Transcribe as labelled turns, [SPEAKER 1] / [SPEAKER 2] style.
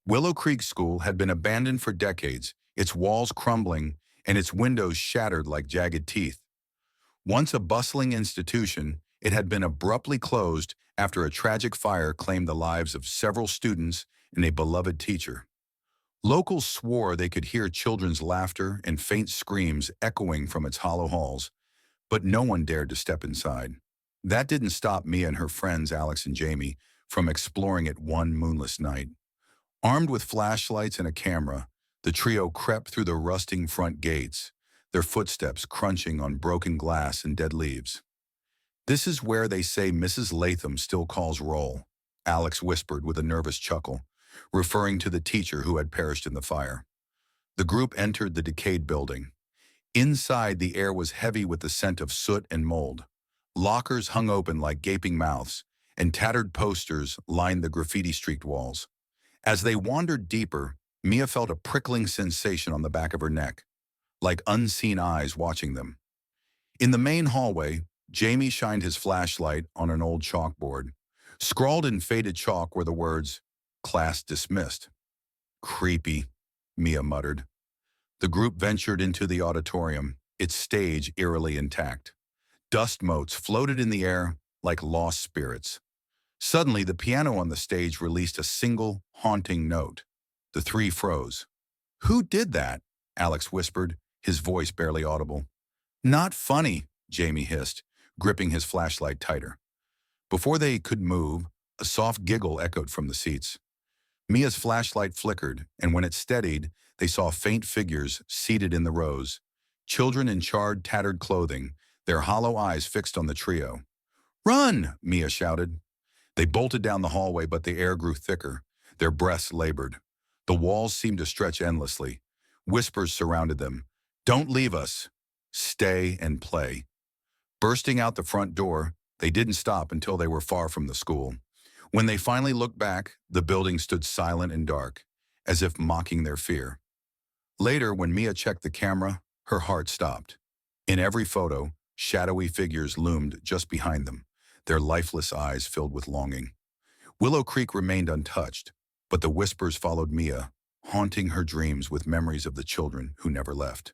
[SPEAKER 1] Willow Creek School had been abandoned for decades, its walls crumbling and its windows shattered like jagged teeth. Once a bustling institution, it had been abruptly closed after a tragic fire claimed the lives of several students and a beloved teacher. Locals swore they could hear children's laughter and faint screams echoing from its hollow halls, but no one dared to step inside. That didn't stop Mia and her friends Alex and Jamie from exploring it one moonless night. Armed with flashlights and a camera, the trio crept through the rusting front gates, their footsteps crunching on broken glass and dead leaves. "This is where they say Mrs. Latham still calls roll," Alex whispered with a nervous chuckle, referring to the teacher who had perished in the fire. The group entered the decayed building. Inside, the air was heavy with the scent of soot and mold. Lockers hung open like gaping mouths, and tattered posters lined the graffiti-streaked walls. As they wandered deeper, Mia felt a prickling sensation on the back of her neck, like unseen eyes watching them. In the main hallway, Jamie shined his flashlight on an old chalkboard. Scrawled in faded chalk were the words, "Class dismissed." "Creepy," Mia muttered. The group ventured into the auditorium, its stage eerily intact. Dust motes floated in the air like lost spirits. Suddenly, the piano on the stage released a single, haunting note. The three froze. "Who did that?" Alex whispered, his voice barely audible. "Not funny," Jamie hissed, gripping his flashlight tighter. Before they could move, a soft giggle echoed from the seats. Mia's flashlight flickered, and when it steadied, they saw faint figures seated in the rows. Children in charred, tattered clothing, their hollow eyes fixed on the trio. "Run!" Mia shouted. They bolted down the hallway, but the air grew thicker. Their breaths labored. The walls seemed to stretch endlessly. Whispers surrounded them. "Don't leave us. Stay and play." Bursting out the front door, they didn't stop until they were far from the school. When they finally looked back, the building stood silent and dark, as if mocking their fear. Later, when Mia checked the camera, her heart stopped. In every photo, shadowy figures loomed just behind them, their lifeless eyes filled with longing. Willow Creek remained untouched, but the whispers followed Mia, haunting her dreams with memories of the children who never left.